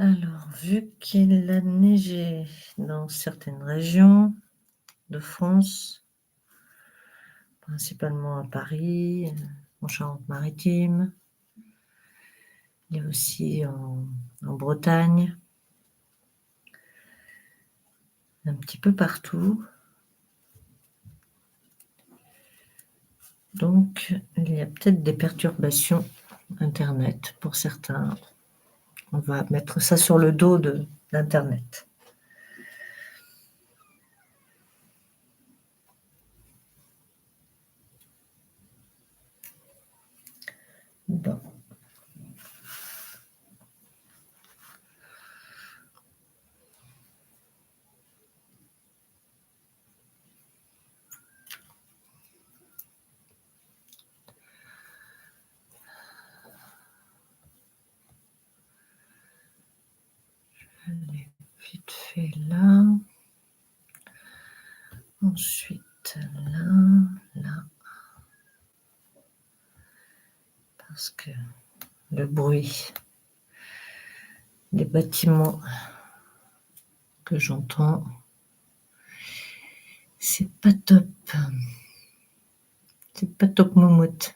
Alors, vu qu'il a neigé dans certaines régions de France, principalement à Paris, en Charente-Maritime, il y a aussi en Bretagne, un petit peu partout. Donc, il y a peut-être des perturbations internet pour certains. On va mettre ça sur le dos d'internet. Bon. Je vais aller vite fait là. Ensuite, là. Parce que le bruit des bâtiments que j'entends, c'est pas top. C'est pas top moumoute.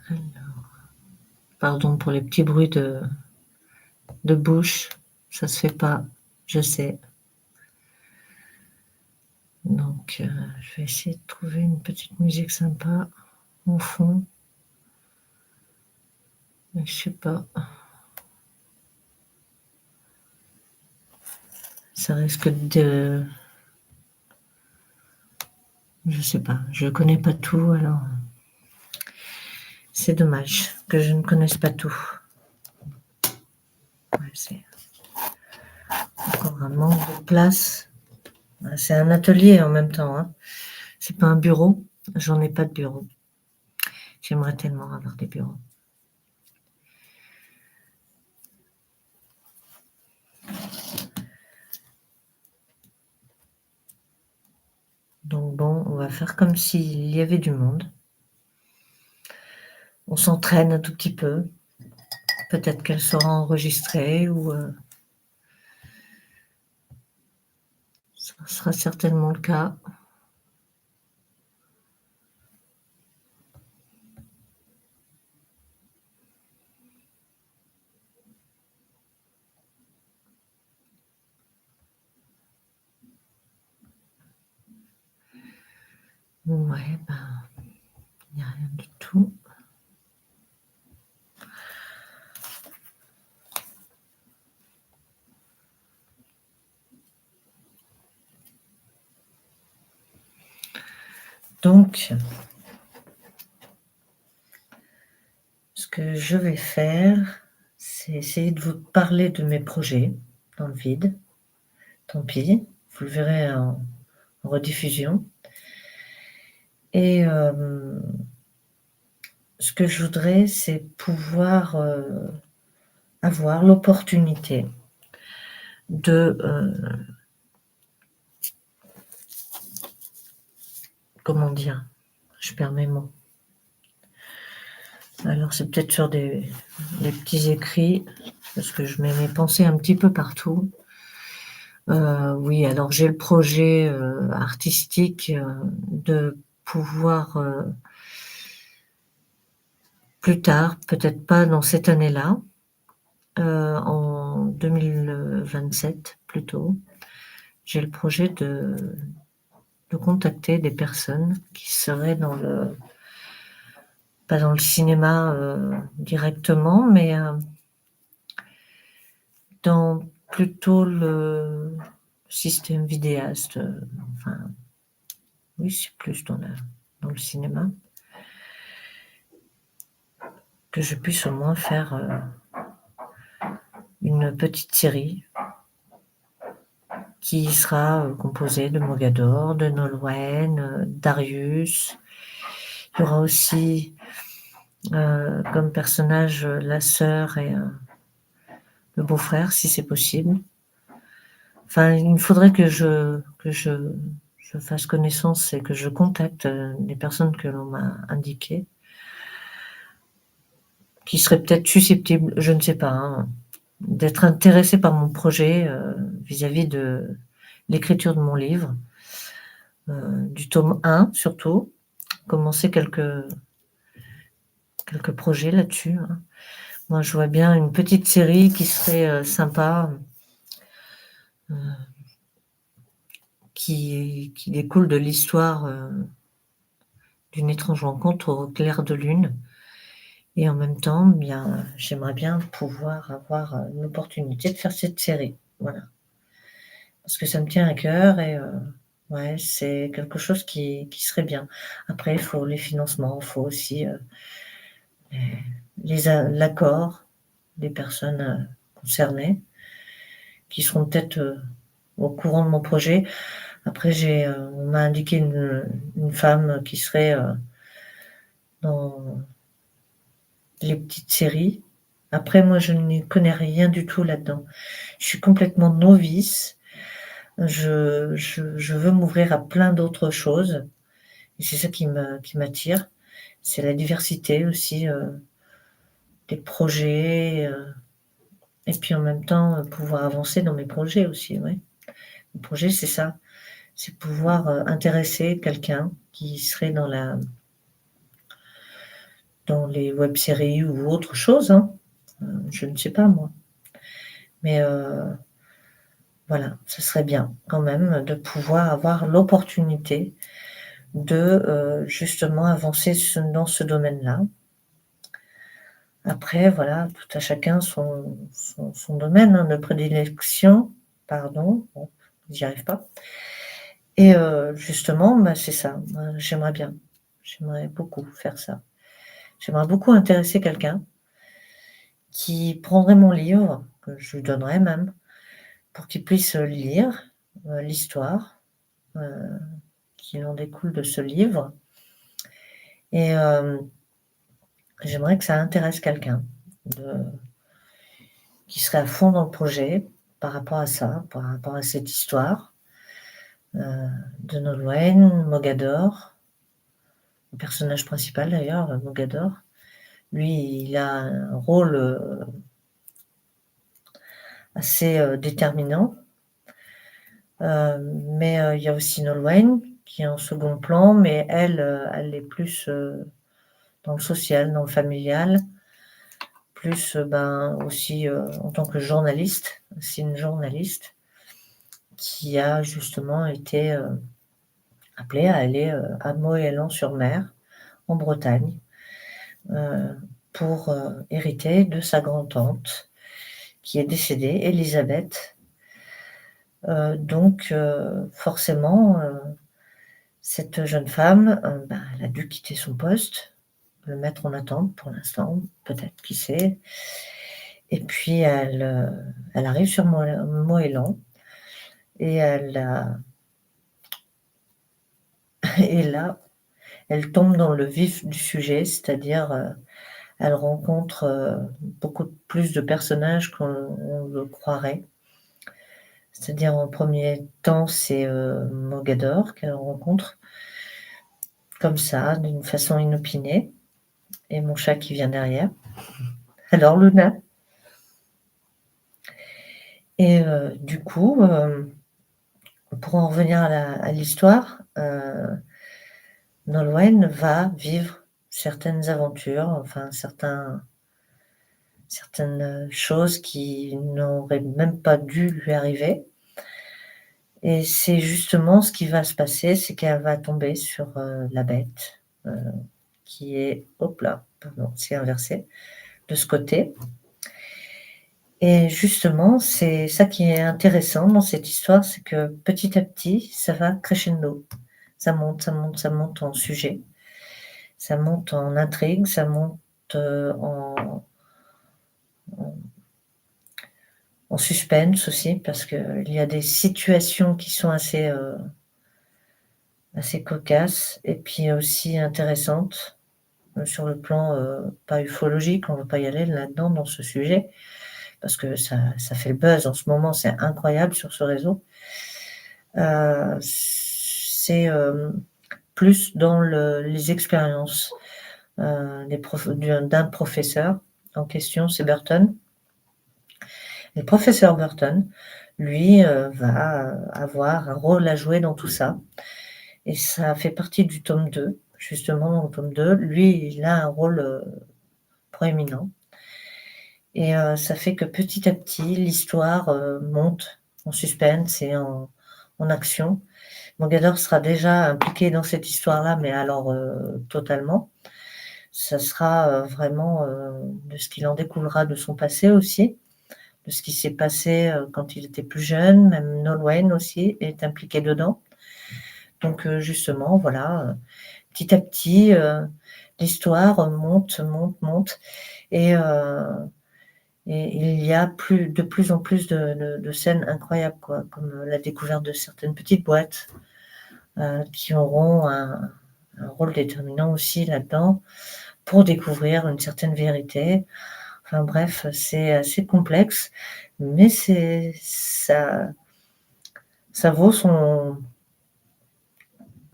Alors, pardon pour les petits bruits de bouche, ça se fait pas, je sais. Donc, je vais essayer de trouver une petite musique sympa en fond. Mais je sais pas. Ça risque de... Je sais pas, je connais pas tout, alors c'est dommage que je ne connaisse pas tout. Ouais, c'est encore un manque de place. C'est un atelier en même temps, hein. C'est pas un bureau, j'en ai pas de bureau. J'aimerais tellement avoir des bureaux. Donc bon, on va faire comme s'il y avait du monde. On s'entraîne un tout petit peu. Peut-être qu'elle sera enregistrée ou ça sera certainement le cas. Ouais, ben, il n'y a rien du tout. Donc, ce que je vais faire, c'est essayer de vous parler de mes projets dans le vide. Tant pis, vous le verrez en rediffusion. Et ce que je voudrais, c'est pouvoir avoir l'opportunité de comment dire? Je perds mes mots. Alors c'est peut-être sur des petits écrits, parce que je mets mes pensées un petit peu partout. Oui, alors j'ai le projet artistique de pouvoir plus tard, peut-être pas dans cette année-là, en 2027 plutôt, j'ai le projet de contacter des personnes qui seraient pas dans le cinéma directement, mais dans plutôt le système vidéaste. Enfin, oui, c'est plus dans le cinéma. Que je puisse au moins faire une petite série qui sera composée de Mogador, de Nolwenn, Darius. Il y aura aussi comme personnage la sœur et le beau-frère, si c'est possible. Enfin, il me faudrait que je je fasse connaissance et que je contacte les personnes que l'on m'a indiquées, qui seraient peut-être susceptibles, je ne sais pas, hein, d'être intéressées par mon projet vis-à-vis de l'écriture de mon livre, du tome 1 surtout, commencer quelques projets là-dessus. Hein. Moi, je vois bien une petite série qui serait sympa, qui découle de l'histoire d'une étrange rencontre au clair de lune. Et en même temps, bien, j'aimerais bien pouvoir avoir l'opportunité de faire cette série. Voilà. Parce que ça me tient à cœur et ouais, c'est quelque chose qui serait bien. Après, il faut les financements, il faut aussi l'accord des personnes concernées qui seront peut-être au courant de mon projet. Après, on m'a indiqué une femme qui serait dans les petites séries. Après, moi, je n'y connais rien du tout là-dedans. Je suis complètement novice. Je veux m'ouvrir à plein d'autres choses. Et c'est ça qui m'attire. C'est la diversité aussi des projets. Et puis en même temps, pouvoir avancer dans mes projets aussi. Ouais. Le projet, c'est ça. C'est pouvoir intéresser quelqu'un qui serait dans les web-séries ou autre chose. Hein. Je ne sais pas, moi. Mais voilà, ce serait bien quand même de pouvoir avoir l'opportunité de justement avancer dans ce domaine-là. Après, voilà, tout à chacun son domaine hein, de prédilection. Pardon, bon, j'y arrive pas. Et justement, bah, c'est ça. J'aimerais bien. J'aimerais beaucoup faire ça. J'aimerais beaucoup intéresser quelqu'un qui prendrait mon livre, que je lui donnerais même, pour qu'il puisse lire l'histoire qui en découle de ce livre. Et j'aimerais que ça intéresse quelqu'un qui serait à fond dans le projet par rapport à ça, par rapport à cette histoire de Nolwenn, Mogador, le personnage principal d'ailleurs, Mogador. Lui, il a un rôle assez déterminant. Mais il y a aussi Nolwenn qui est en second plan, mais elle est plus dans le social, dans le familial, plus aussi en tant que journaliste. C'est une journaliste qui a justement été appelée à aller à Moëlan-sur-Mer, en Bretagne, pour hériter de sa grand-tante qui est décédée, Elisabeth. Donc forcément, cette jeune femme, elle a dû quitter son poste, le mettre en attente pour l'instant, peut-être, qui sait. Et puis elle arrive sur Moëlan et et là, elle tombe dans le vif du sujet, c'est-à-dire elle rencontre beaucoup plus de personnages qu'on le croirait. C'est-à-dire en premier temps, c'est Mogador qu'elle rencontre comme ça, d'une façon inopinée, et mon chat qui vient derrière. Alors Luna. Et du coup, pour en revenir à l'histoire, Nolwenn va vivre certaines aventures, enfin certaines choses qui n'auraient même pas dû lui arriver. Et c'est justement ce qui va se passer, c'est qu'elle va tomber sur la bête, qui est, hop là, pardon, c'est inversé, de ce côté. Et justement, c'est ça qui est intéressant dans cette histoire, c'est que petit à petit, ça va crescendo. Ça monte, ça monte, ça monte en sujet, ça monte en intrigue, ça monte en suspense aussi, parce qu'il y a des situations qui sont assez cocasses et puis aussi intéressantes sur le plan pas ufologique, on ne va pas y aller là-dedans dans ce sujet, parce que ça fait le buzz en ce moment, c'est incroyable sur ce réseau. c'est plus dans les expériences d'un professeur en question, c'est Burton. Le professeur Burton, lui, va avoir un rôle à jouer dans tout ça et ça fait partie du tome 2. Justement, dans le tome 2, lui, il a un rôle, proéminent et ça fait que petit à petit, l'histoire, monte en suspense et en action. Mogador sera déjà impliqué dans cette histoire-là, mais alors, totalement. Ça sera, vraiment, de ce qu'il en découlera de son passé aussi, de ce qui s'est passé, quand il était plus jeune. Même Nolwenn aussi est impliqué dedans. Donc, justement, voilà, petit à petit, l'histoire monte, monte, monte et il y a de plus en plus de scènes incroyables, quoi, comme la découverte de certaines petites boîtes, qui auront un rôle déterminant aussi là-dedans, pour découvrir une certaine vérité. Enfin bref, c'est assez complexe, mais ça vaut son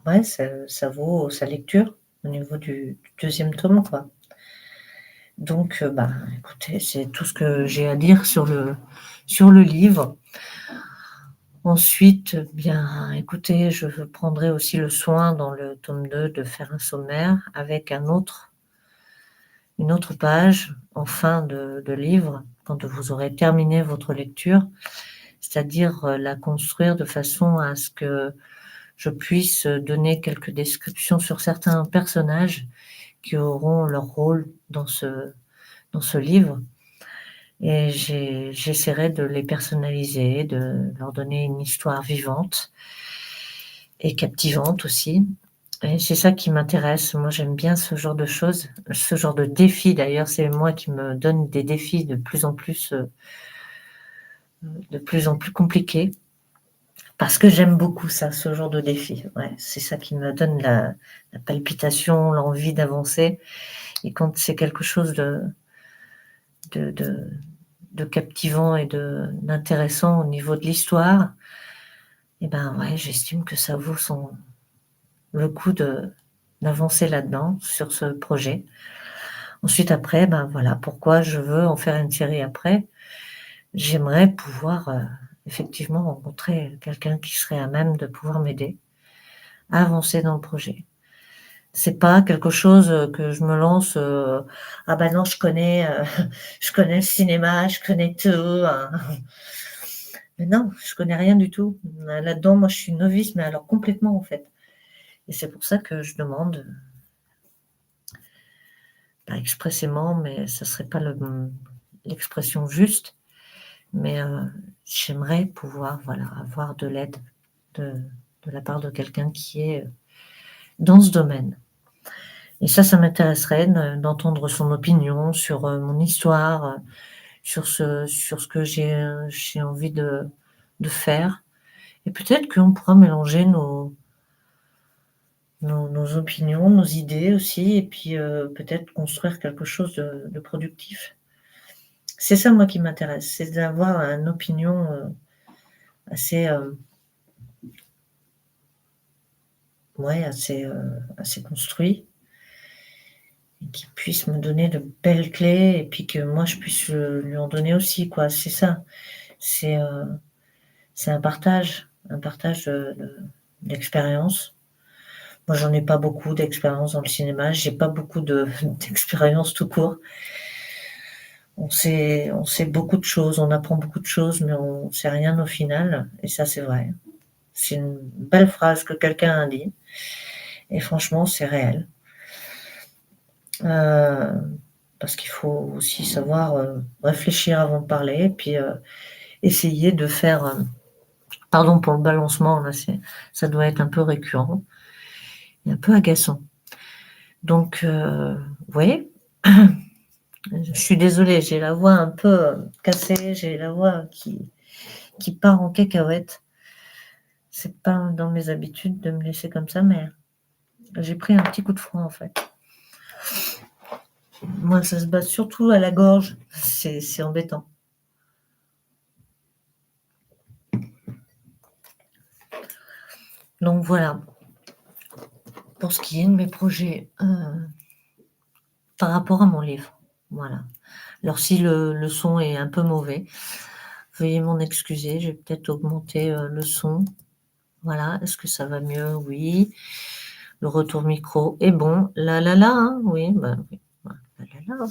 ouais, ça vaut sa lecture au niveau du 2e tome, quoi. Donc, bah, écoutez, c'est tout ce que j'ai à dire sur le livre. Ensuite, bien, écoutez, je prendrai aussi le soin dans le tome 2 de faire un sommaire avec une autre page en fin de livre, quand vous aurez terminé votre lecture, c'est-à-dire la construire de façon à ce que je puisse donner quelques descriptions sur certains personnages qui auront leur rôle dans ce livre. Et j'essaierai de les personnaliser, de leur donner une histoire vivante et captivante aussi. Et c'est ça qui m'intéresse. Moi, j'aime bien ce genre de choses, ce genre de défis. D'ailleurs, c'est moi qui me donne des défis de plus en plus compliqués, parce que j'aime beaucoup ça, ce genre de défi. Ouais, c'est ça qui me donne la palpitation, l'envie d'avancer. Et quand c'est quelque chose de, de, de captivant et d'intéressant au niveau de l'histoire, et ben ouais, j'estime que ça vaut le coup d'avancer là-dedans, sur ce projet. Ensuite, après, ben voilà, pourquoi je veux en faire une série après. J'aimerais pouvoir effectivement rencontrer quelqu'un qui serait à même de pouvoir m'aider à avancer dans le projet. C'est pas quelque chose que je me lance, ah ben non, je connais le cinéma, je connais tout, hein. Mais non, je connais rien du tout. Là-dedans, moi, je suis novice, mais alors complètement en fait. Et c'est pour ça que je demande, pas expressément, mais ça serait pas l'expression juste, mais j'aimerais pouvoir, voilà, avoir de l'aide de la part de quelqu'un qui est dans ce domaine. Et ça m'intéresserait d'entendre son opinion sur mon histoire, sur ce que j'ai envie de faire. Et peut-être qu'on pourra mélanger nos opinions, nos idées aussi, et puis peut-être construire quelque chose de productif. C'est ça, moi, qui m'intéresse, c'est d'avoir une opinion assez, ouais, assez construite, et qui puisse me donner de belles clés, et puis que moi, je puisse lui en donner aussi, quoi. C'est ça. C'est un partage d'expérience. Moi, j'en ai pas beaucoup d'expérience dans le cinéma, j'ai pas beaucoup d'expérience tout court. On sait beaucoup de choses, on apprend beaucoup de choses, mais on sait rien au final, et ça, c'est vrai. C'est une belle phrase que quelqu'un a dit, et franchement, c'est réel. Parce qu'il faut aussi savoir réfléchir avant de parler, et puis essayer de faire, pardon pour le balancement, là, ça doit être un peu récurrent et un peu agaçant. Donc, vous voyez, je suis désolée, j'ai la voix un peu cassée, j'ai la voix qui part en cacahuète. C'est pas dans mes habitudes de me laisser comme ça, mais j'ai pris un petit coup de froid en fait. Moi, ça se bat surtout à la gorge, c'est embêtant. Donc voilà. pour ce qui est de mes projets, par rapport à mon livre, voilà. Alors si le son est un peu mauvais, veuillez m'en excuser, je vais peut-être augmenter, le son. Voilà, est-ce que ça va mieux? Oui. Le retour micro est bon. La la la, hein? Oui, bah, oui. Voilà, la la la,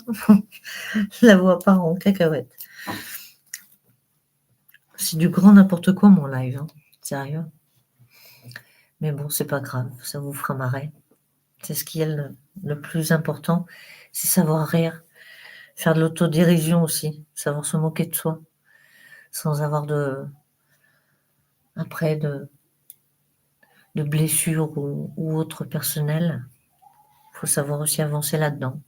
je la vois part en cacahuète. C'est du grand n'importe quoi mon live, hein, sérieux. Mais bon, c'est pas grave, ça vous fera marrer. C'est ce qui est le plus important, c'est savoir rire, faire de l'autodérision aussi, savoir se moquer de soi, sans avoir après de blessures ou autres personnelles. Il faut savoir aussi avancer là-dedans.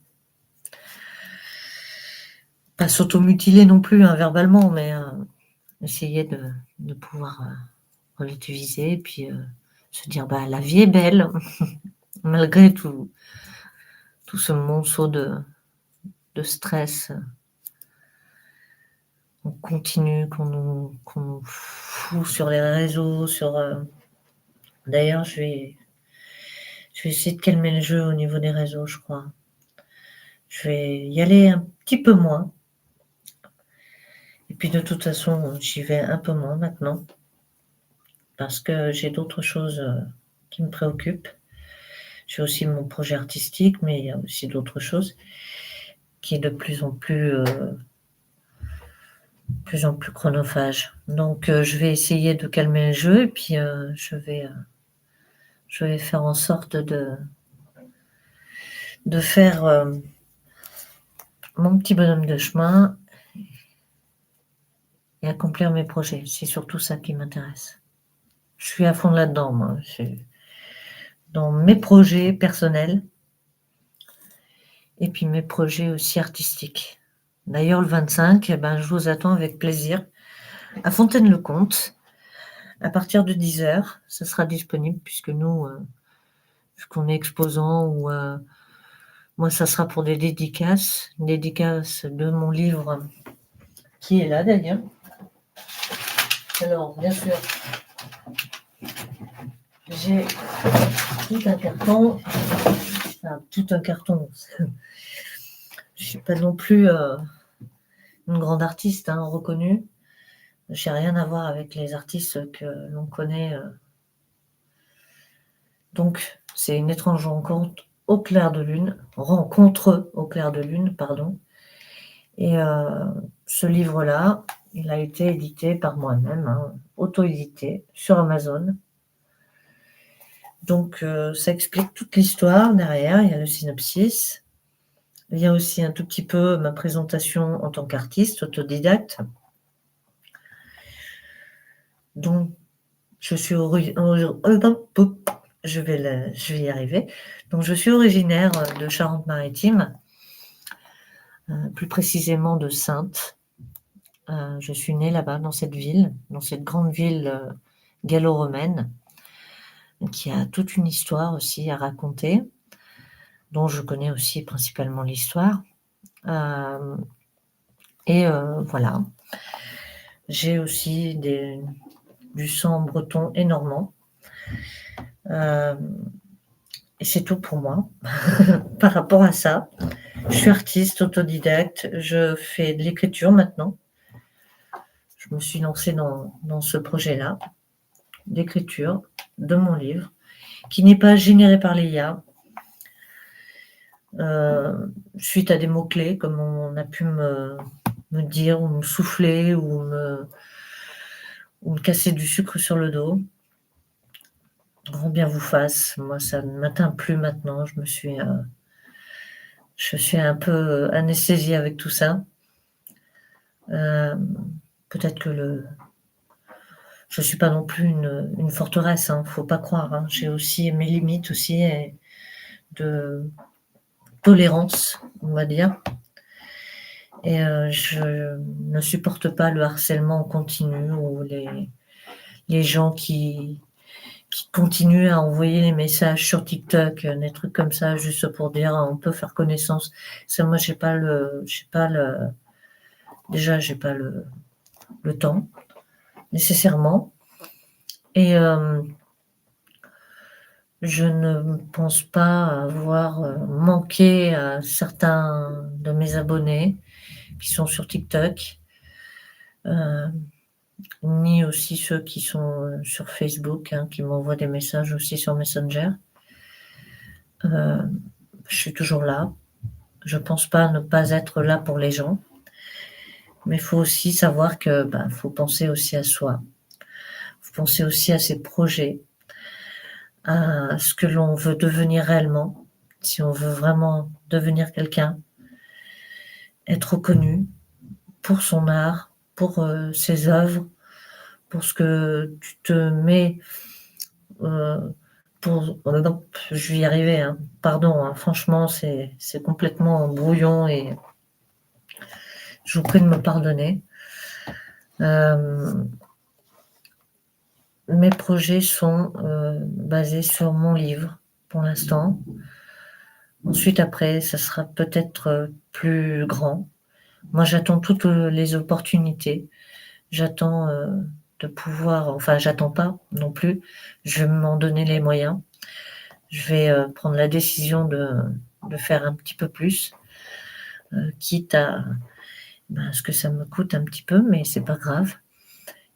Pas s'automutiler non plus, hein, verbalement, mais essayer de pouvoir relativiser et puis se dire bah, la vie est belle, malgré tout ce monceau de stress. On continue, qu'on nous fout sur les réseaux, d'ailleurs, je vais essayer de calmer le jeu au niveau des réseaux, je crois. Je vais y aller un petit peu moins. Et puis de toute façon, j'y vais un peu moins maintenant, parce que j'ai d'autres choses qui me préoccupent. J'ai aussi mon projet artistique, mais il y a aussi d'autres choses qui est de plus en plus chronophage. Donc je vais essayer de calmer le jeu et puis je vais faire en sorte de faire mon petit bonhomme de chemin et accomplir mes projets. C'est surtout ça qui m'intéresse. Je suis à fond là-dedans, moi. Dans mes projets personnels et puis mes projets aussi artistiques. D'ailleurs, le 25, eh ben, je vous attends avec plaisir à Fontaine-le-Comte. À partir de 10h, ce sera disponible puisque nous, vu qu'on est exposant ou moi, ça sera pour des dédicaces, une dédicace de mon livre qui est là d'ailleurs. Alors, bien sûr, j'ai tout un carton. Enfin, tout un carton. Je ne suis pas non plus une grande artiste, hein, reconnue. Je n'ai rien à voir avec les artistes que l'on connaît. Donc, c'est une étrange rencontre au clair de lune, rencontre au clair de lune, pardon. Et ce livre-là, il a été édité par moi-même, hein, auto-édité sur Amazon. Donc, ça explique toute l'histoire derrière. Il y a le synopsis. Il y a aussi un tout petit peu ma présentation en tant qu'artiste autodidacte. Donc, je vais y arriver. Donc, je suis originaire de Charente-Maritime, plus précisément de Saintes. Je suis née là-bas, dans cette ville, dans cette grande ville gallo-romaine, qui a toute une histoire aussi à raconter, dont je connais aussi principalement l'histoire. Voilà. J'ai aussi du sang breton et normand. Et c'est tout pour moi par rapport à ça. Je suis artiste autodidacte, je fais de l'écriture maintenant. Je me suis lancée dans ce projet-là d'écriture de mon livre, qui n'est pas généré par l'IA, suite à des mots-clés, comme on a pu me dire, ou me souffler, ou me casser du sucre sur le dos. Grand bien vous fasse. Moi, ça ne m'atteint plus maintenant. Je suis un peu anesthésiée avec tout ça. Peut-être que je suis pas non plus une forteresse, hein, faut pas croire. Hein. J'ai aussi mes limites aussi et de tolérance, on va dire. Et je ne supporte pas le harcèlement continu ou les gens qui continuent à envoyer les messages sur TikTok, des trucs comme ça, juste pour dire on peut faire connaissance. Ça, moi, déjà, j'ai pas le temps nécessairement. Et Je ne pense pas avoir, manqué à certains de mes abonnés qui sont sur TikTok, heu, ni aussi ceux qui sont, sur Facebook, hein, qui m'envoient des messages aussi sur Messenger. Heu, je suis toujours là. Je pense pas ne pas être là pour les gens, mais il faut aussi savoir que, faut penser aussi à soi. Faut penser aussi à ses projets, à ce que l'on veut devenir réellement. Si on veut vraiment devenir quelqu'un, être reconnu pour son art, pour, ses œuvres, pour ce que tu te mets, heu, pour non, je vais y arriver, hein. Pardon, hein, franchement, c'est complètement brouillon et je vous prie de me pardonner. Hem, mes projets sont, basés sur mon livre pour l'instant. Ensuite après, ça sera peut-être, plus grand. Moi, j'attends toutes, les opportunités. J'attends, de pouvoir enfin, j'attends pas non plus, je vais m'en donner les moyens. Je vais, prendre la décision de faire un petit peu plus, quitte à, ce que ça me coûte un petit peu, mais c'est pas grave.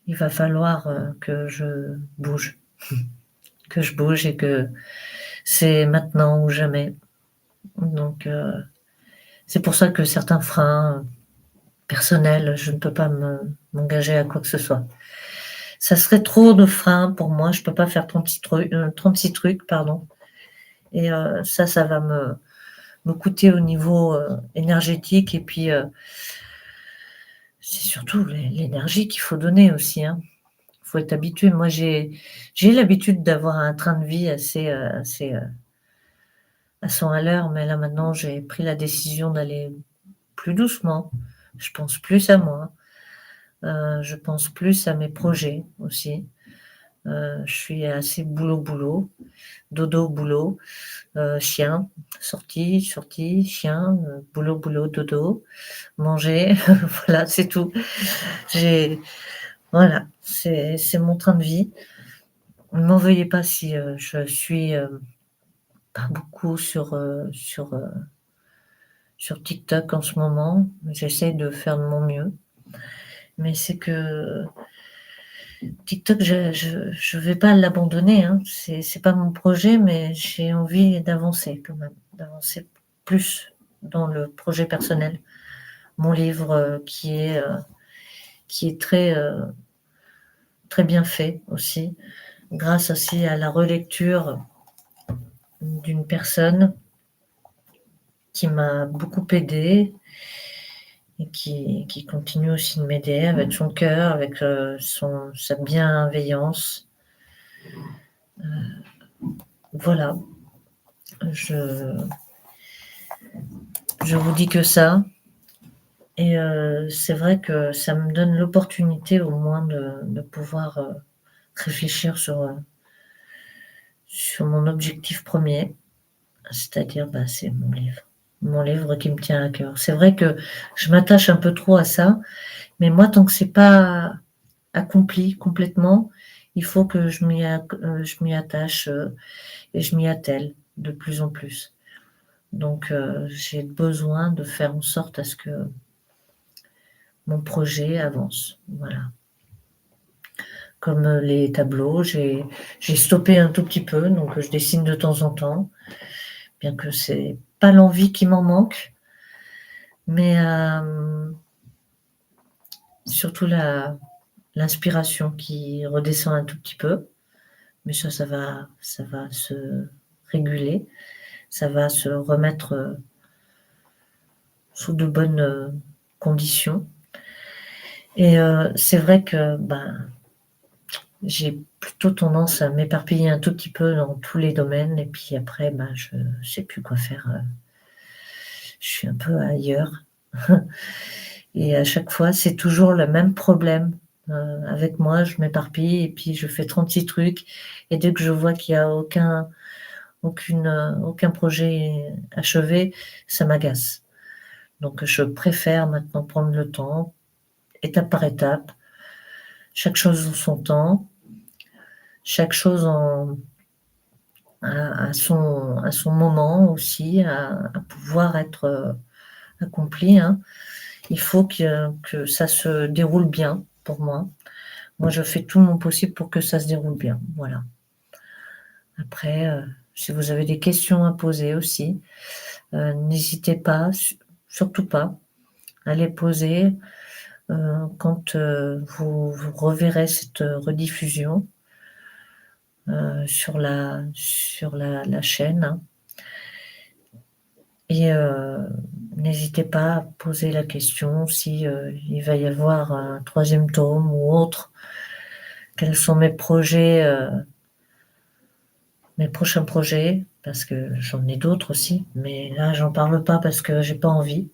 Il va falloir, que je bouge, que je bouge et que c'est maintenant ou jamais. Donc, c'est pour ça que certains freins, personnels, je ne peux pas m'engager à quoi que ce soit. Ça serait trop de freins pour moi, je peux pas faire 36 trucs, pardon, et ça va me coûter au niveau, énergétique et puis, c'est surtout l'énergie qu'il faut donner aussi, hein. Il faut être habitué. Moi, j'ai l'habitude d'avoir un train de vie assez, à 100 à l'heure, mais là, maintenant, j'ai pris la décision d'aller plus doucement. Je pense plus à moi, je pense plus à mes projets aussi. Je suis assez boulot, boulot, dodo, boulot, chien, sortie, sortie, chien, boulot, boulot, dodo, manger, voilà, c'est tout. J'ai voilà, c'est mon train de vie. Ne m'en veuillez pas si, je suis, pas beaucoup sur TikTok en ce moment. J'essaie de faire de mon mieux, mais c'est que TikTok, je vais pas l'abandonner, hein. C'est pas mon projet, mais j'ai envie d'avancer quand même, d'avancer plus dans le projet personnel. Mon livre, qui est très, très bien fait aussi, grâce aussi à la relecture d'une personne qui m'a beaucoup aidée et qui continue aussi de m'aider avec son cœur, avec, sa bienveillance. Voilà, je je vous dis que ça et c'est vrai que ça me donne l'opportunité au moins de pouvoir, réfléchir sur mon objectif premier, c'est-à-dire, c'est mon livre. Mon livre qui me tient à cœur. C'est vrai que je m'attache un peu trop à ça, mais moi tant que c'est pas accompli complètement, il faut que je m'y attache, et je m'y attelle de plus en plus. Donc j'ai besoin de faire en sorte à ce que mon projet avance, voilà. Comme, les tableaux, j'ai stoppé un tout petit peu, donc je dessine de temps en temps, bien que c'est pas l'envie qui m'en manque, mais surtout l'inspiration qui redescend un tout petit peu, mais ça va se réguler, ça va se remettre, sous de bonnes, conditions et c'est vrai que, j'ai plutôt tendance à m'éparpiller un tout petit peu dans tous les domaines et puis après, je sais plus quoi faire, je suis un peu ailleurs et à chaque fois, c'est toujours le même problème, avec moi. Je m'éparpille et puis je fais 36 trucs et dès que je vois qu'il y a aucun projet achevé, ça m'agace. Donc je préfère maintenant prendre le temps, étape par étape, chaque chose en son temps, chaque chose à son moment aussi, à pouvoir être, accompli, hein. Il faut que ça se déroule bien pour moi. Moi, je fais tout mon possible pour que ça se déroule bien, voilà. Après, si vous avez des questions à poser aussi, n'hésitez pas, surtout pas, à les poser, quand, vous reverrez cette rediffusion, sur la chaîne, hein. Et n'hésitez pas à poser la question si, il va y avoir un troisième tome ou autre. Quels sont mes prochains projets? Parce que j'en ai d'autres aussi, mais là, j'en parle pas parce que j'ai pas envie.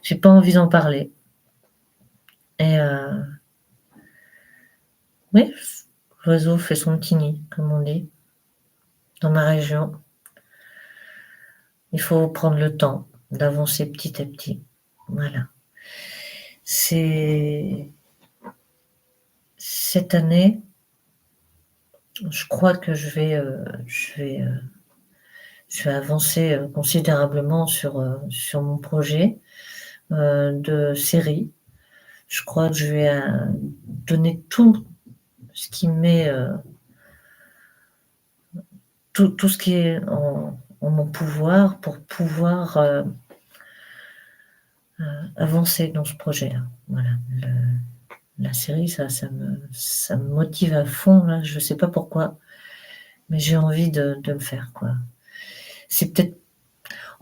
J'ai pas envie d'en parler et oui, l'oiseau fait son petit nid, comme on dit, dans ma région. Il faut prendre le temps d'avancer petit à petit. Voilà. C'est cette année, je crois que je vais avancer, considérablement sur mon projet, de série. Je crois que je vais, donner tout ce qui m'est, tout ce qui est en mon pouvoir pour pouvoir, avancer dans ce projet-là. Voilà, la série, ça me motive à fond là, je sais pas pourquoi, mais j'ai envie de le faire, quoi. C'est peut-être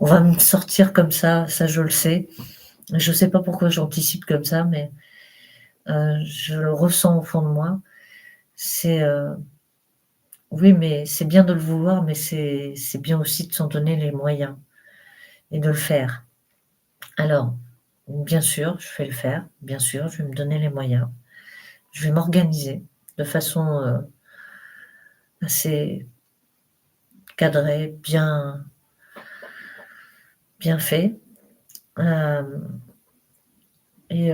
on va me sortir comme ça je le sais. Je sais pas pourquoi j'anticipe comme ça, mais je le ressens au fond de moi. C'est, oui, mais c'est bien de le vouloir, mais c'est bien aussi de s'en donner les moyens et de le faire. Alors, bien sûr, je vais le faire, bien sûr, je vais me donner les moyens. Je vais m'organiser de façon, assez cadrée, bien fait, hem et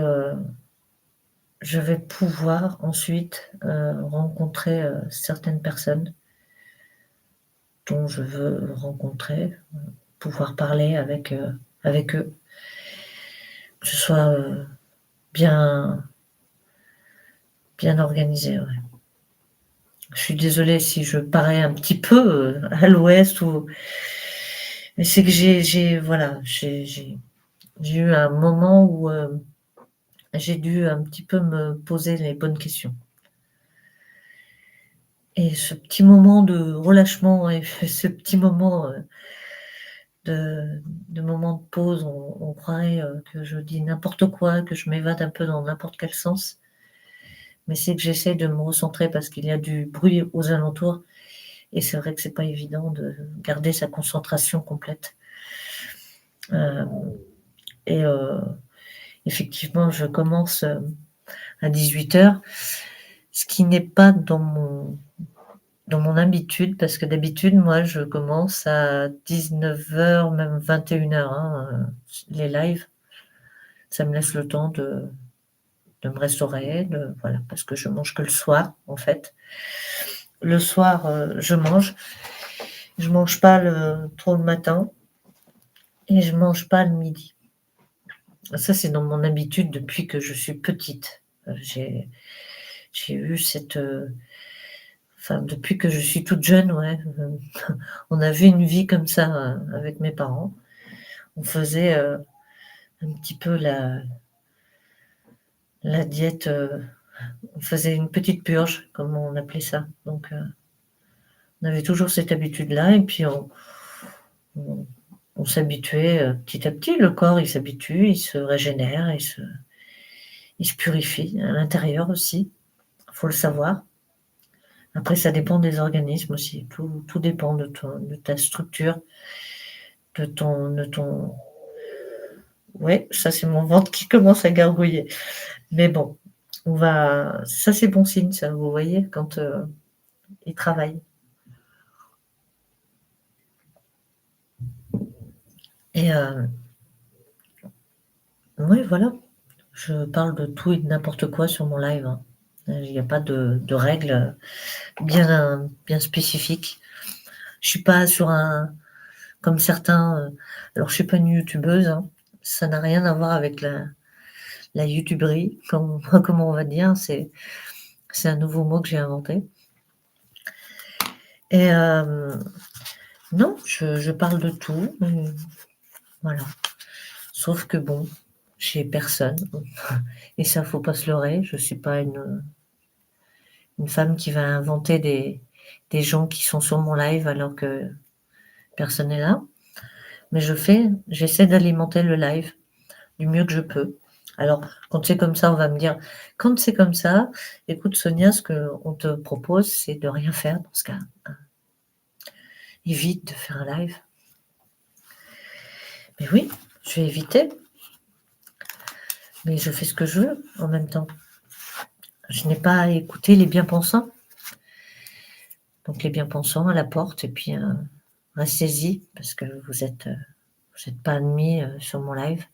je vais pouvoir ensuite, rencontrer, certaines personnes dont je veux rencontrer, pouvoir parler avec eux, que ce soit, bien bien organisé, ouais. Je suis désolée si je parais un petit peu, à l'ouest ou mais c'est que voilà, j'ai eu un moment où, j'ai dû un petit peu me poser les bonnes questions et ce petit moment de relâchement et ce petit moment, de moment de pause, on croirait, que je dis n'importe quoi, que je m'évade un peu dans n'importe quel sens, mais c'est que j'essaie de me recentrer parce qu'il y a du bruit aux alentours et c'est vrai que c'est pas évident de garder sa concentration complète. Hem et effectivement, je commence, à 18:00, ce qui n'est pas dans mon habitude parce que d'habitude, moi, je commence à 19:00, même 21:00, hein, les lives. Ça me laisse le temps de me restaurer, voilà, parce que je mange que le soir, en fait. Le soir, je mange pas trop le matin et je mange pas le midi. Ça, c'est dans mon habitude depuis que je suis petite. J'ai eu cette, enfin, depuis que je suis toute jeune, ouais, on avait une vie comme ça, avec mes parents. On faisait, un petit peu la diète, on faisait une petite purge, comme on appelait ça. Donc, on avait toujours cette habitude-là et puis on on s'habituait, petit à petit. Le corps, il s'habitue, il se régénère, il se purifie à l'intérieur aussi, faut le savoir. Après ça dépend des organismes aussi, tout dépend de ta structure, de ton ouais, ça c'est mon ventre qui commence à gargouiller. Mais bon, ça c'est bon signe ça, vous voyez? Quand, il travaille et ouais, voilà, je parle de tout et de n'importe quoi sur mon live, hein. Il n'y a pas de règles bien spécifiques. Je suis pas sur un comme certains, alors je suis pas une youtubeuse, hein, ça n'a rien à voir avec la youtuberie, comme on va dire, c'est un nouveau mot que j'ai inventé et non, je parle de tout, voilà. Sauf que bon, j'ai personne et ça, faut pas se leurrer, je suis pas une femme qui va inventer des gens qui sont sur mon live alors que personne n'est là. Mais j'essaie d'alimenter le live du mieux que je peux. Alors, quand c'est comme ça, on va me dire, quand c'est comme ça, écoute Sonia, ce qu'on te propose, c'est de rien faire dans ce cas. Évite de faire un live. Mais oui, je vais éviter. Mais je fais ce que je veux en même temps. Je n'ai pas à écouter les bien-pensants. Donc les bien-pensants à la porte, et puis restez-y, parce que vous êtes pas admis sur mon live.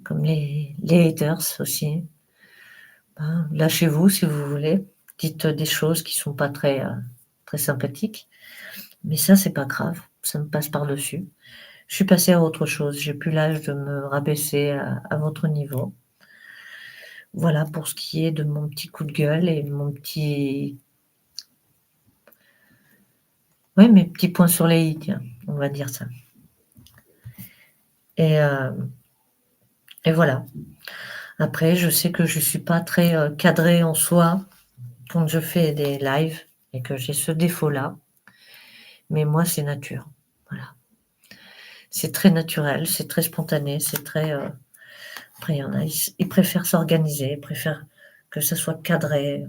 Comme les haters aussi. Ben, lâchez-vous si vous voulez. Dites des choses qui sont pas très sympathiques. Mais ça, c'est pas grave. Ça me passe par-dessus. Je suis passée à autre chose. J'ai plus l'âge de me rabaisser à votre niveau. Voilà pour ce qui est de mon petit coup de gueule et mes petits points sur les i, tiens, on va dire ça. Et voilà. Après, je sais que je suis pas très cadrée en soi quand je fais des lives et que j'ai ce défaut-là. Mais moi, c'est nature. Voilà. C'est très naturel, c'est très spontané, c'est très. Après, il y en a, ils préfèrent s'organiser, ils préfèrent que ça soit cadré,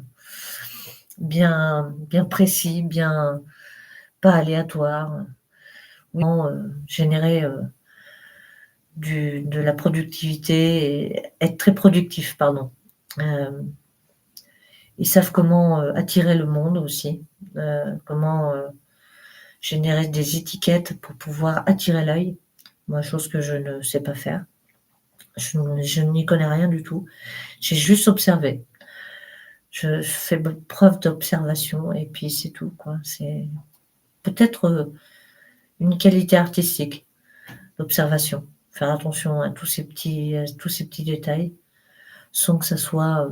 bien précis, bien pas aléatoire. Vraiment, générer de la productivité et être très productif, pardon. Euh, Ils savent comment attirer le monde aussi, comment générer des étiquettes pour pouvoir attirer l'œil. Moi, chose que je ne sais pas faire. Je n'y connais rien du tout. J'ai juste observé. Je fais preuve d'observation et puis c'est tout, quoi. C'est peut-être une qualité artistique, l'observation. Faire attention à tous ces petits détails, sans que ça soit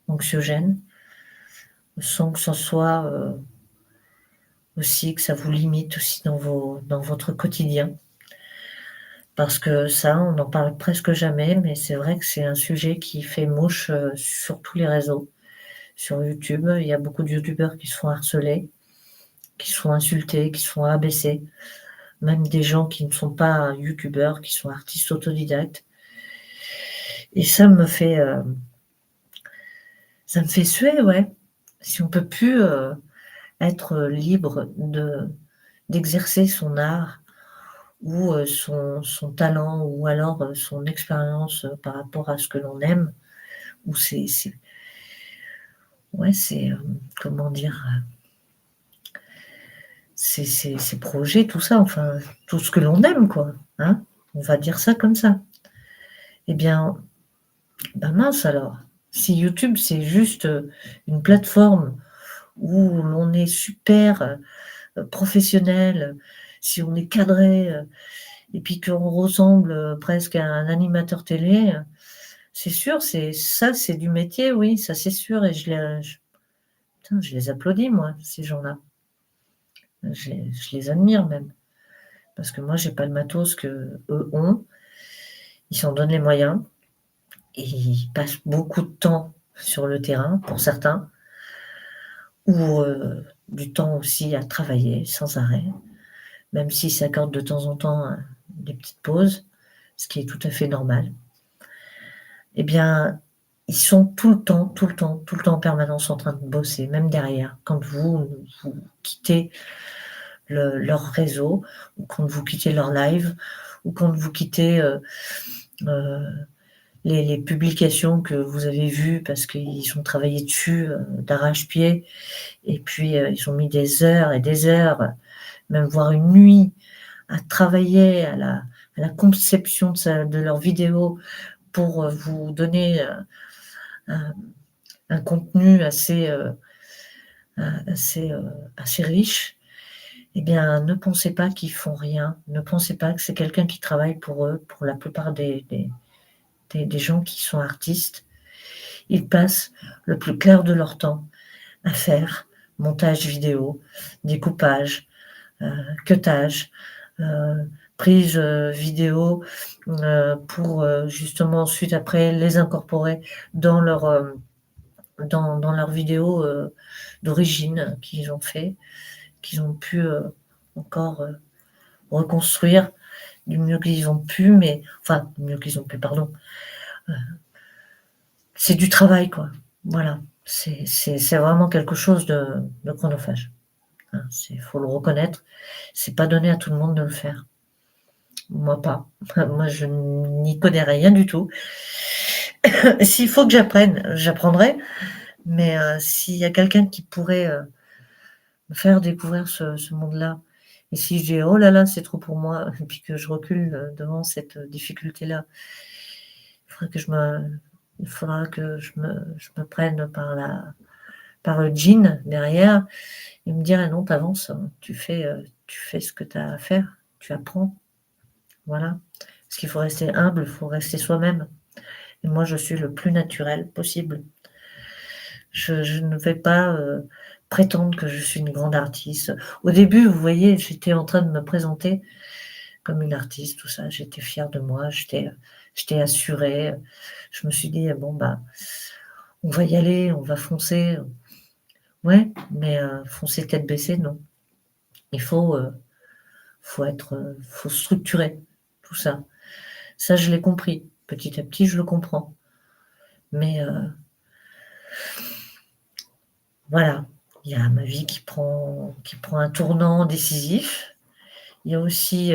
anxiogène, sans que ça soit aussi que ça vous limite aussi dans votre quotidien. Parce que ça, on n'en parle presque jamais, mais c'est vrai que c'est un sujet qui fait mouche sur tous les réseaux. Sur YouTube, il y a beaucoup de youtubeurs qui se font harceler, qui se font insulter, qui se font abaisser. Même des gens qui ne sont pas youtubeurs, qui sont artistes autodidactes. Et ça me fait suer, ouais. Si on peut plus être libre d'exercer son art ou son talent ou alors son expérience par rapport à ce que l'on aime, ou ouais, comment dire, ses projets, tout ça, enfin, tout ce que l'on aime, quoi, hein, on va dire ça comme ça. Eh bien, ben mince alors, si YouTube, c'est juste une plateforme où l'on est super professionnel, si on est cadré, et puis qu'on ressemble presque à un animateur télé, c'est sûr, c'est du métier, oui, ça c'est sûr, et putain, je les applaudis, moi, ces gens-là. Je les admire même, parce que moi, j'ai pas le matos qu'eux ont. Ils s'en donnent les moyens et ils passent beaucoup de temps sur le terrain, pour certains, ou du temps aussi à travailler sans arrêt, même s'ils s'accordent de temps en temps des petites pauses, ce qui est tout à fait normal. Eh bien, ils sont tout le temps en permanence en train de bosser, même derrière. Quand vous quittez leur réseau, ou quand vous quittez leur live, ou quand vous quittez les publications que vous avez vues parce qu'ils ont travaillé dessus d'arrache-pied, et puis ils ont mis des heures et des heures, même voire une nuit, à travailler à la conception de leur vidéo pour vous donner un un contenu assez riche, eh bien, ne pensez pas qu'ils font rien. Ne pensez pas que c'est quelqu'un qui travaille pour eux. Pour la plupart des gens qui sont artistes, ils passent le plus clair de leur temps à faire montage vidéo, découpage, cutage, prise vidéo pour justement ensuite après les incorporer dans dans leurs vidéos d'origine qu'ils ont fait, qu'ils ont pu encore reconstruire du mieux qu'ils ont pu, mais enfin, du mieux qu'ils ont pu, pardon. C'est du travail, quoi. Voilà. C'est vraiment quelque chose de chronophage. Hein. Faut le reconnaître. C'est pas donné à tout le monde de le faire. Moi, pas. Moi, je n'y connais rien du tout. S'il faut que j'apprenne, j'apprendrai. Mais s'il y a quelqu'un qui pourrait me faire découvrir ce monde-là, et si je dis oh là là, c'est trop pour moi, et puis que je recule devant cette difficulté-là, il faudra que je me prenne par le jean derrière et me dire: «Ah non, t'avances, tu fais ce que tu as à faire, tu apprends». Voilà. Parce qu'il faut rester humble, il faut rester soi-même. Et moi, je suis le plus naturel possible. Je ne vais pas prétendre que je suis une grande artiste. Au début, vous voyez, j'étais en train de me présenter comme une artiste, tout ça. J'étais fière de moi, j'étais assurée. Je me suis dit: «Bon, bah, on va y aller, on va foncer». Ouais, mais foncer tête baissée, non. Il faut structurer tout ça. Ça, je l'ai compris. Petit à petit, je le comprends. Mais voilà, il y a ma vie qui prend un tournant décisif. Il y a aussi,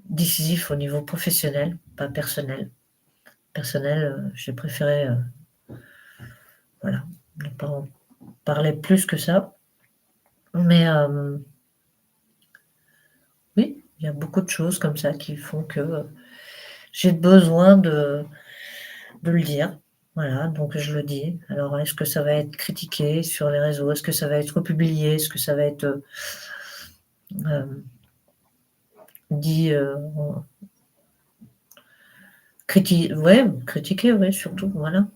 décisif au niveau professionnel, pas personnel. Personnel, j'ai préféré, voilà, ne pas en parler plus que ça. Mais oui, il y a beaucoup de choses comme ça qui font que, j'ai besoin de le dire. Voilà, donc je le dis. Alors est-ce que ça va être critiqué sur les réseaux? Est-ce que ça va être publié? Est-ce que ça va être, dit, en critiqué, ouais, surtout, voilà.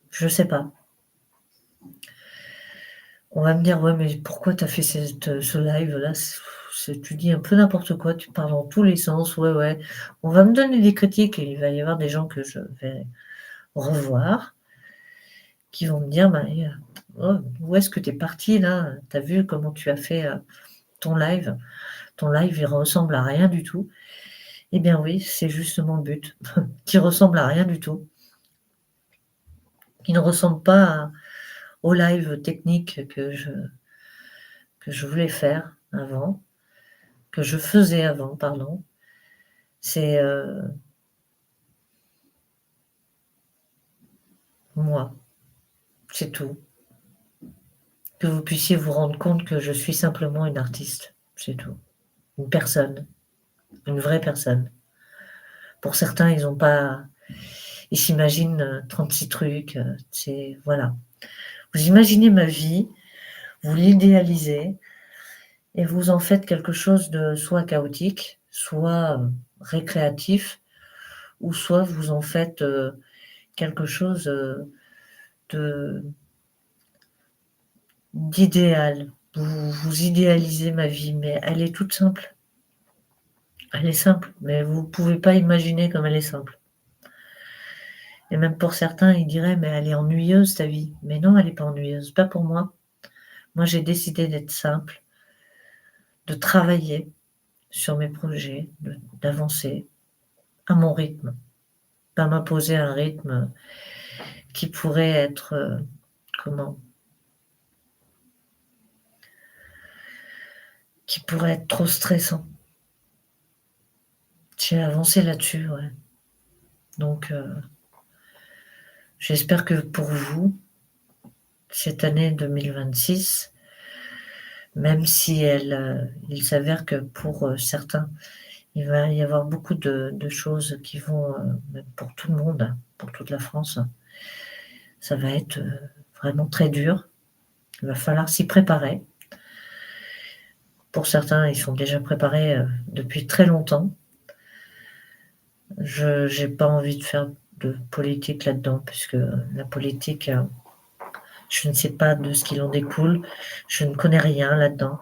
Je sais pas. On va me dire: «Ouais, mais pourquoi tu as fait ce live-là? Tu dis un peu n'importe quoi, tu parles dans tous les sens». Ouais, ouais. On va me donner des critiques et il va y avoir des gens que je vais revoir, qui vont me dire: «Bah, oh, où est-ce que tu es parti là? Tu as vu comment tu as fait, ton live? Ton live, il ressemble à rien du tout». Eh bien oui, c'est justement le but, qui ressemble à rien du tout, qui ne ressemble pas au live technique que je voulais faire avant, que je faisais avant, pardon. C'est, moi, c'est tout. Que vous puissiez vous rendre compte que je suis simplement une artiste, c'est tout. Une personne, une vraie personne. Pour certains, ils s'imaginent, 36 trucs, c'est voilà. Vous imaginez ma vie, vous l'idéalisez et vous en faites quelque chose de soit chaotique, soit, récréatif ou soit vous en faites, quelque chose, de d'idéal. Vous idéalisez ma vie, mais elle est toute simple. Elle est simple, mais vous pouvez pas imaginer comme elle est simple. Et même pour certains, ils diraient: «Mais elle est ennuyeuse ta vie». Mais non, elle est pas ennuyeuse, pas pour moi. Moi, j'ai décidé d'être simple, de travailler sur mes projets, d'avancer à mon rythme, pas m'imposer un rythme qui pourrait être, comment? Qui pourrait être trop stressant. J'ai avancé là-dessus, ouais. Donc j'espère que pour vous, cette année 2026, même si il s'avère que pour, certains, il va y avoir beaucoup de choses qui vont, même pour tout le monde, pour toute la France. Ça va être vraiment très dur. Il va falloir s'y préparer. Pour certains, ils sont déjà préparés depuis très longtemps. Je n'ai pas envie de faire de politique là-dedans, puisque la politique, je ne sais pas de ce qu'il en découle. Je ne connais rien là-dedans.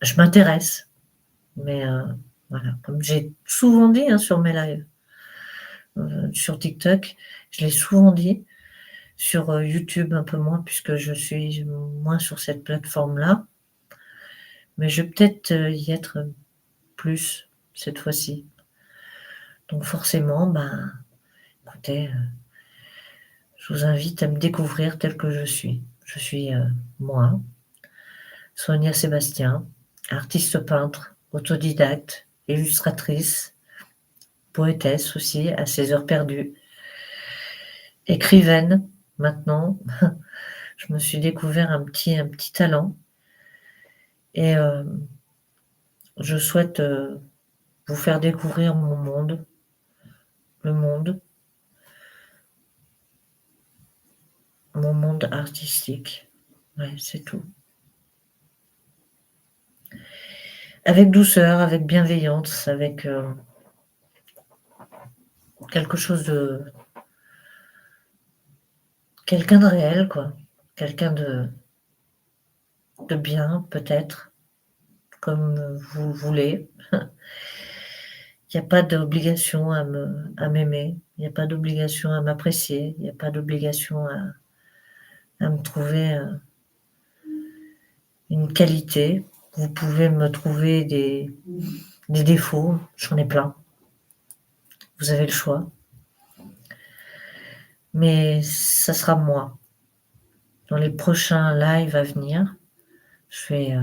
Je m'intéresse, mais voilà, comme j'ai souvent dit sur mes lives, sur TikTok, je l'ai souvent dit, sur YouTube un peu moins, puisque je suis moins sur cette plateforme-là. Mais je vais peut-être y être plus cette fois-ci. Donc forcément, écoutez, je vous invite à me découvrir tel que je suis. Je suis moi, Sonia Sébastien, artiste peintre, autodidacte, illustratrice, poétesse aussi, à ses heures perdues, écrivaine maintenant. Je me suis découvert un petit talent et je souhaite vous faire découvrir mon monde, le monde, mon monde artistique. Ouais, c'est tout. Avec douceur, avec bienveillance, avec quelque chose de... quelqu'un de réel, quoi. Quelqu'un de bien, peut-être, comme vous voulez. Il n'y a pas d'obligation à m'aimer, il n'y a pas d'obligation à m'apprécier, il n'y a pas d'obligation à me trouver une qualité. Vous pouvez me trouver des défauts, j'en ai plein. Vous avez le choix. Mais ça sera moi. Dans les prochains lives à venir, je vais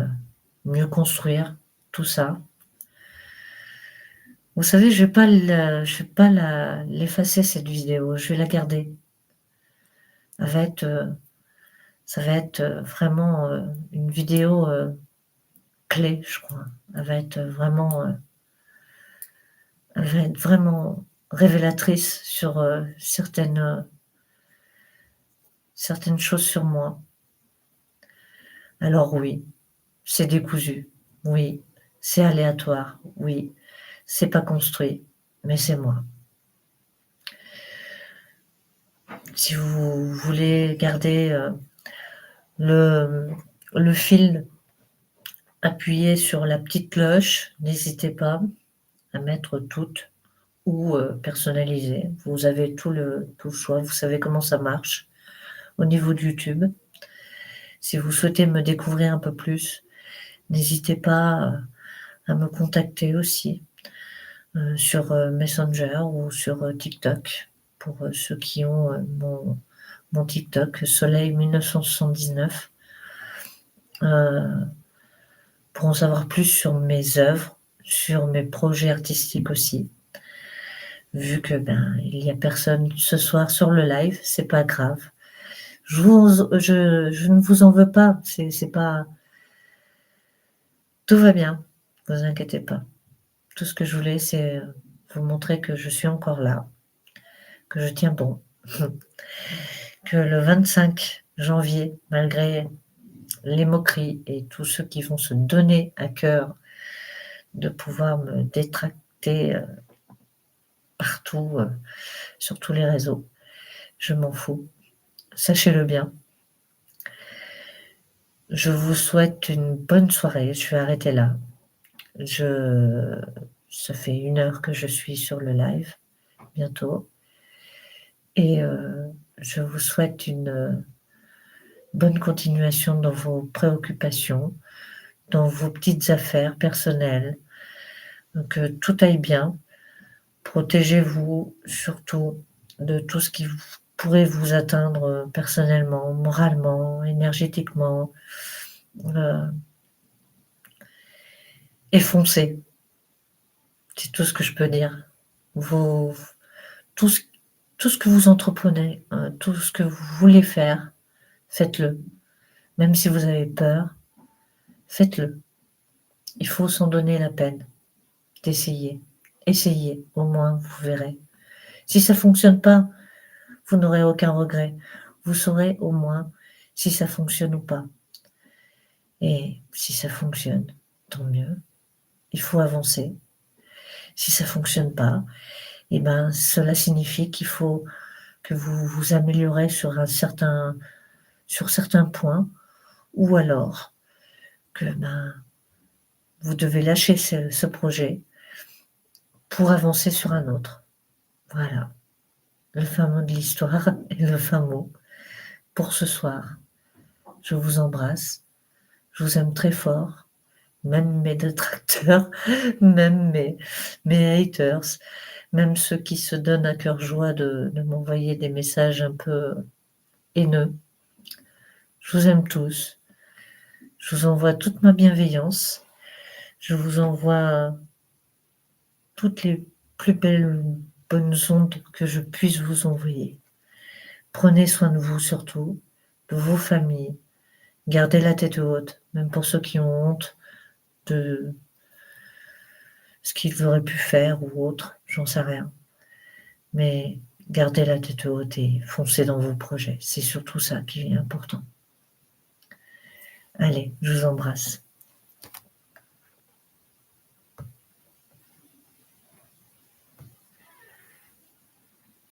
mieux construire tout ça. Vous savez, je vais pas l'effacer cette vidéo. Je vais la garder. Ça va être vraiment une vidéo clé, je crois. Elle va être vraiment révélatrice sur certaines choses sur moi. Alors oui, c'est décousu. Oui, c'est aléatoire. Oui, c'est pas construit, mais c'est moi. Si vous voulez garder le fil appuyé sur la petite cloche, n'hésitez pas à mettre toutes ou personnaliser. Vous avez tout le choix, vous savez comment ça marche au niveau de YouTube. Si vous souhaitez me découvrir un peu plus, n'hésitez pas à me contacter aussi sur Messenger ou sur TikTok, pour ceux qui ont mon TikTok, Soleil 1979, pour en savoir plus sur mes œuvres, sur mes projets artistiques aussi. Vu que il y a personne ce soir sur le live, c'est pas grave. Je ne vous en veux pas. C'est pas. Tout va bien. Ne vous inquiétez pas. Tout ce que je voulais, c'est vous montrer que je suis encore là, que je tiens bon, que le 25 janvier, malgré les moqueries et tous ceux qui vont se donner à cœur de pouvoir me détracter partout, sur tous les réseaux, je m'en fous. Sachez-le bien. Je vous souhaite une bonne soirée. Je vais arrêter là. Ça fait 1 heure que je suis sur le live, bientôt. Et je vous souhaite une bonne continuation dans vos préoccupations, dans vos petites affaires personnelles, que tout aille bien. Protégez-vous surtout de tout ce qui pourrait vous atteindre personnellement, moralement, énergétiquement. Et foncez. C'est tout ce que je peux dire. Tout ce que vous entreprenez, tout ce que vous voulez faire, faites-le. Même si vous avez peur, faites-le. Il faut s'en donner la peine d'essayer. Essayez, au moins vous verrez. Si ça ne fonctionne pas, vous n'aurez aucun regret. Vous saurez au moins si ça fonctionne ou pas. Et si ça fonctionne, tant mieux. Il faut avancer. Si ça fonctionne pas, eh ben, cela signifie qu'il faut que vous vous améliorez sur certains points, ou alors que vous devez lâcher ce projet pour avancer sur un autre. Voilà, le fin mot de l'histoire et le fin mot pour ce soir. Je vous embrasse, je vous aime très fort, même mes détracteurs, même mes haters, même ceux qui se donnent à cœur joie de m'envoyer des messages un peu haineux. Je vous aime tous. Je vous envoie toute ma bienveillance. Je vous envoie toutes les plus belles bonnes ondes que je puisse vous envoyer. Prenez soin de vous surtout, de vos familles. Gardez la tête haute, même pour ceux qui ont honte de ce qu'ils auraient pu faire ou autre, j'en sais rien. Mais gardez la tête haute et foncez dans vos projets. C'est surtout ça qui est important. Allez, je vous embrasse.